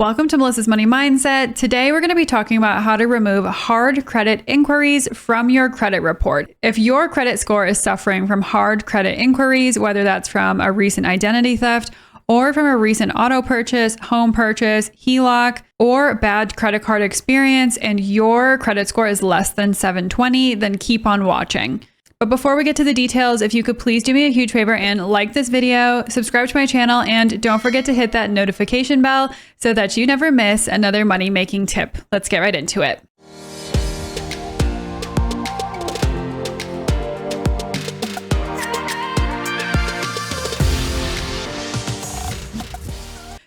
Welcome to Melissa's Money Mindset. Today we're going to be talking about how to remove hard credit inquiries from your credit report. If your credit score is suffering from hard credit inquiries, whether that's from a recent identity theft or from a recent auto purchase, home purchase, HELOC, or bad credit card experience, and your credit score is less than 720, then keep on watching. But before we get to the details, if you could please do me a huge favor and like this video, subscribe to my channel, and don't forget to hit that notification bell so that you never miss another money-making tip. Let's get right into it.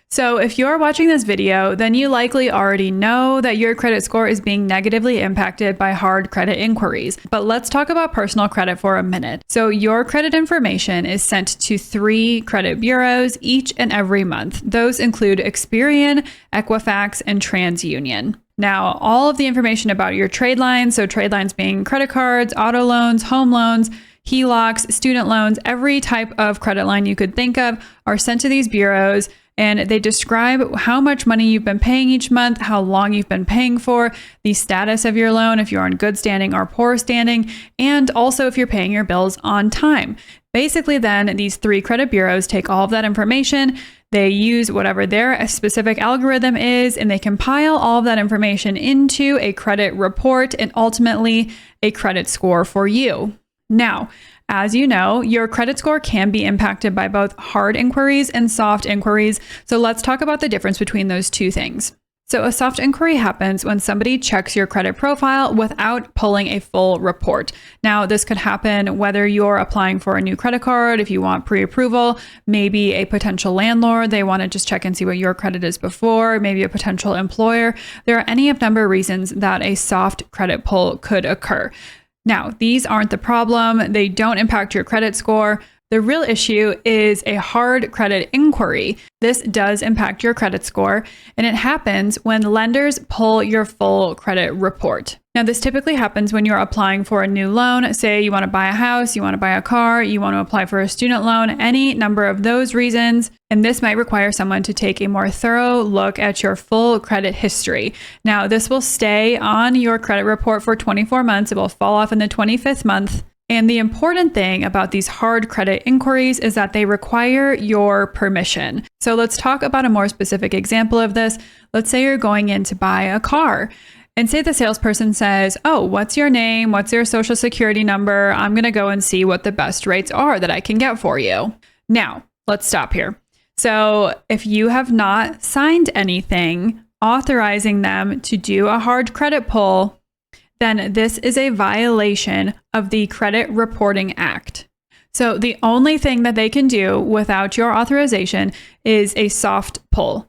So if you're watching this video, then you likely already know that your credit score is being negatively impacted by hard credit inquiries. But let's talk about personal credit for a minute. So your credit information is sent to 3 credit bureaus each and every month. Those include Experian, Equifax, and TransUnion. Now, all of the information about your Tradelines, so Tradelines being credit cards, auto loans, home loans, HELOCs, student loans, every type of credit line you could think of are sent to these bureaus. And they describe how much money you've been paying each month, how long you've been paying for, the status of your loan, if you're in good standing or poor standing, and also if you're paying your bills on time. Basically, then these 3 credit bureaus take all of that information, they use whatever their specific algorithm is, and they compile all of that information into a credit report and ultimately a credit score for you. Now, as you know, your credit score can be impacted by both hard inquiries and soft inquiries. So let's talk about the difference between those two things. So a soft inquiry happens when somebody checks your credit profile without pulling a full report. Now, this could happen whether you're applying for a new credit card, if you want pre-approval, maybe a potential landlord, they want to just check and see what your credit is before, maybe a potential employer. There are any number of reasons that a soft credit pull could occur. Now, these aren't the problem. They don't impact your credit score. The real issue is a hard credit inquiry. This does impact your credit score, and it happens when lenders pull your full credit report. Now, this typically happens when you're applying for a new loan. Say you want to buy a house, you want to buy a car, you want to apply for a student loan, any number of those reasons. And this might require someone to take a more thorough look at your full credit history. Now, this will stay on your credit report for 24 months. It will fall off in the 25th month. And the important thing about these hard credit inquiries is that they require your permission. So let's talk about a more specific example of this. Let's say you're going in to buy a car. And say the salesperson says, oh, what's your name? What's your social security number? I'm going to go and see what the best rates are that I can get for you. Now, let's stop here. So if you have not signed anything authorizing them to do a hard credit pull, then this is a violation of the Credit Reporting Act. So the only thing that they can do without your authorization is a soft pull.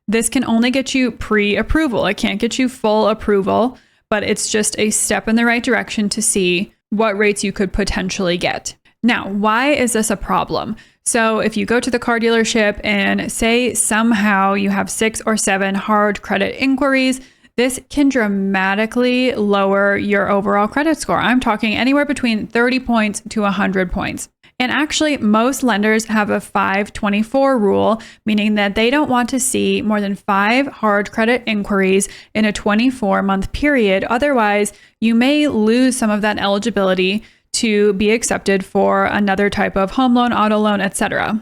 This can only get you pre-approval. It can't get you full approval, but it's just a step in the right direction to see what rates you could potentially get. Now, why is this a problem? So if you go to the car dealership and say somehow you have 6 or 7 hard credit inquiries, this can dramatically lower your overall credit score. I'm talking anywhere between 30 points to 100 points. And actually, most lenders have a 524 rule, meaning that they don't want to see more than 5 hard credit inquiries in a 24-month period. Otherwise, you may lose some of that eligibility to be accepted for another type of home loan, auto loan, etc.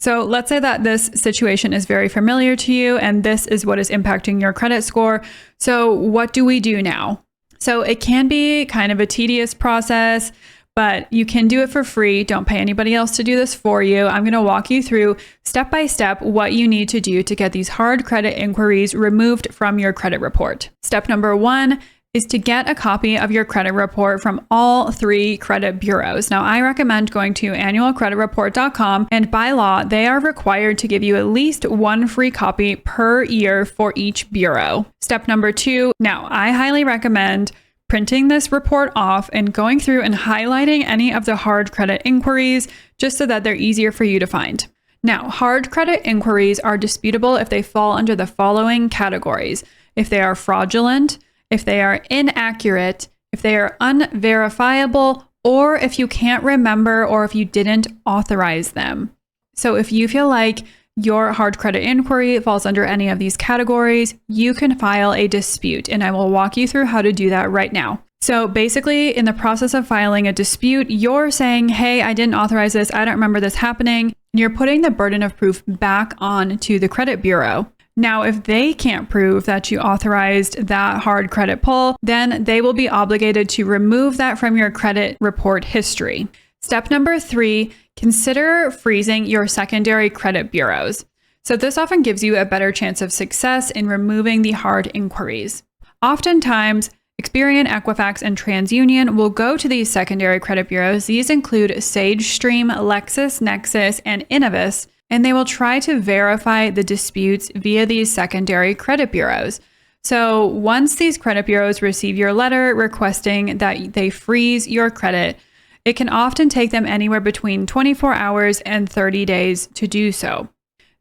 So let's say that this situation is very familiar to you and this is what is impacting your credit score. So what do we do now? So it can be kind of a tedious process, but you can do it for free. Don't pay anybody else to do this for you. I'm going to walk you through step by step what you need to do to get these hard credit inquiries removed from your credit report. Step number 1 is to get a copy of your credit report from all 3 credit bureaus. Now, I recommend going to annualcreditreport.com, and by law, they are required to give you at least 1 free copy per year for each bureau. Step number 2, now I highly recommend printing this report off and going through and highlighting any of the hard credit inquiries just so that they're easier for you to find. Now, hard credit inquiries are disputable if they fall under the following categories: if they are fraudulent, if they are inaccurate, if they are unverifiable, or if you can't remember or if you didn't authorize them. So if you feel like your hard credit inquiry falls under any of these categories, you can file a dispute, and I will walk you through how to do that right now. So basically, in the process of filing a dispute, you're saying, hey, I didn't authorize this, I don't remember this happening, and you're putting the burden of proof back on to the credit bureau. Now, if they can't prove that you authorized that hard credit pull, then they will be obligated to remove that from your credit report history. Step number 3, consider freezing your secondary credit bureaus. So this often gives you a better chance of success in removing the hard inquiries. Oftentimes, Experian, Equifax, and TransUnion will go to these secondary credit bureaus. These include SageStream, LexisNexis, and Innovis, and they will try to verify the disputes via these secondary credit bureaus. So once these credit bureaus receive your letter requesting that they freeze your credit, it can often take them anywhere between 24 hours and 30 days to do so.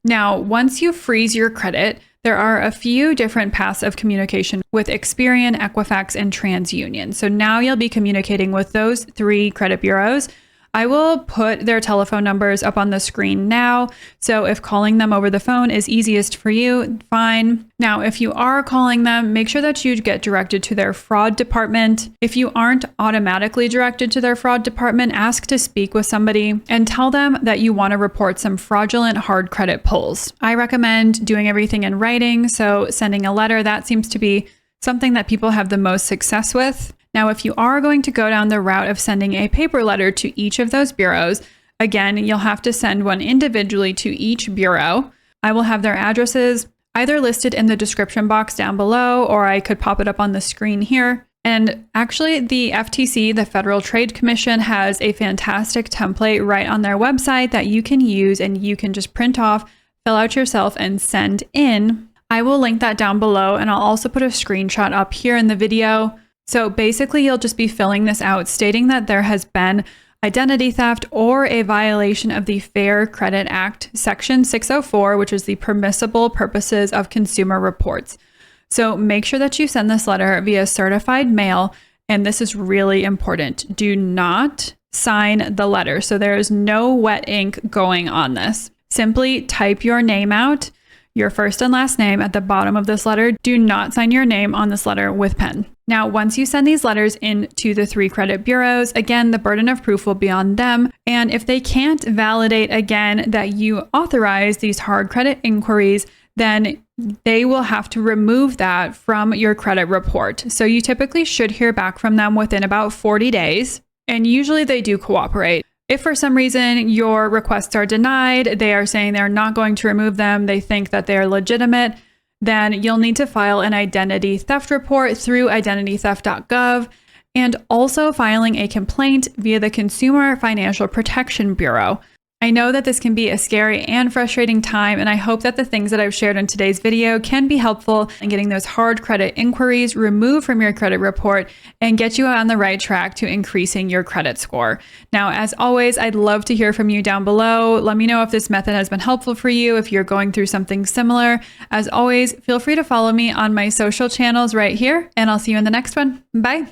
Now, once you freeze your credit, there are a few different paths of communication with Experian, Equifax, and TransUnion. So now you'll be communicating with those 3 credit bureaus. I will put their telephone numbers up on the screen now. So if calling them over the phone is easiest for you, fine. Now, if you are calling them, make sure that you get directed to their fraud department. If you aren't automatically directed to their fraud department, ask to speak with somebody and tell them that you want to report some fraudulent hard credit pulls. I recommend doing everything in writing. So sending a letter, that seems to be something that people have the most success with. Now, if you are going to go down the route of sending a paper letter to each of those bureaus, again, you'll have to send one individually to each bureau. I will have their addresses either listed in the description box down below, or I could pop it up on the screen here. And actually, the FTC, the Federal Trade Commission, has a fantastic template right on their website that you can use, and you can just print off, fill out yourself, and send in. I will link that down below, and I'll also put a screenshot up here in the video. So basically, you'll just be filling this out, stating that there has been identity theft or a violation of the Fair Credit Act, Section 604, which is the Permissible Purposes of Consumer Reports. So make sure that you send this letter via certified mail, and this is really important. Do not sign the letter. So there is no wet ink going on this. Simply type your name out, your first and last name at the bottom of this letter. Do not sign your name on this letter with pen. Now, once you send these letters in to the 3 credit bureaus, again, the burden of proof will be on them. And if they can't validate again that you authorize these hard credit inquiries, then they will have to remove that from your credit report. So you typically should hear back from them within about 40 days. And usually they do cooperate. If for some reason your requests are denied, they are saying they're not going to remove them, they think that they are legitimate, then you'll need to file an identity theft report through identitytheft.gov and also filing a complaint via the Consumer Financial Protection Bureau. I know that this can be a scary and frustrating time, and I hope that the things that I've shared in today's video can be helpful in getting those hard credit inquiries removed from your credit report and get you on the right track to increasing your credit score. Now, as always, I'd love to hear from you down below. Let me know if this method has been helpful for you, if you're going through something similar. As always, feel free to follow me on my social channels right here, and I'll see you in the next one. Bye.